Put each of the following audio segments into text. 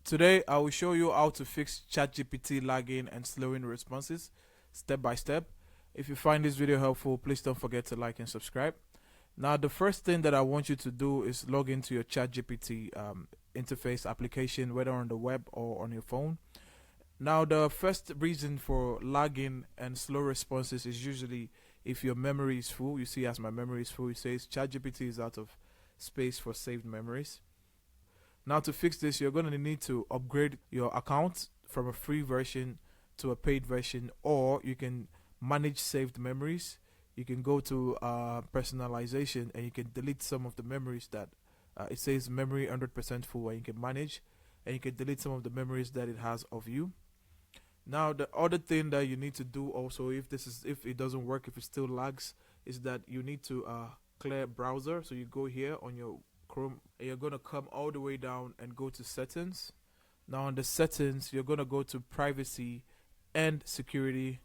Today, I will show you how to fix ChatGPT lagging and slowing responses step by step. If you find this video helpful, please don't forget to like and subscribe. Now, the first thing that I want you to do is log into your ChatGPT interface application, whether on the web or on your phone. Now, the first reason for lagging and slow responses is usually if your memory is full. You see, as my memory is full, it says ChatGPT is out of space for saved memories. Now, to fix this, you're going to need to upgrade your account from a free version to a paid version, or you can manage saved memories. You can go to personalization and you can delete some of the memories that it says memory 100% full, and you can manage, and you can delete some of the memories that it has of you. Now, the other thing that you need to do also, if it doesn't work, if it still lags, is that you need to clear browser. So you go here on your Chrome, and you're gonna come all the way down and go to settings. Now, on the settings, you're gonna go to privacy and security,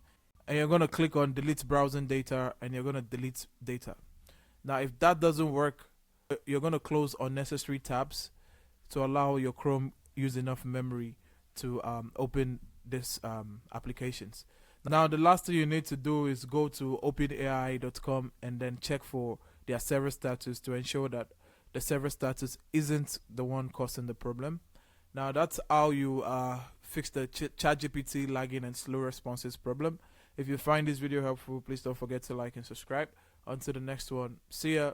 and you're gonna click on delete browsing data, and you're gonna delete data. Now, if that doesn't work, you're gonna close unnecessary tabs to allow your Chrome use enough memory to open this applications. Now, the last thing you need to do is go to openai.com and then check for their server status to ensure that the server status isn't the one causing the problem. Now, that's how you fix the ChatGPT lagging and slow responses problem. If you find this video helpful, please don't forget to like and subscribe. Until the next one, see ya.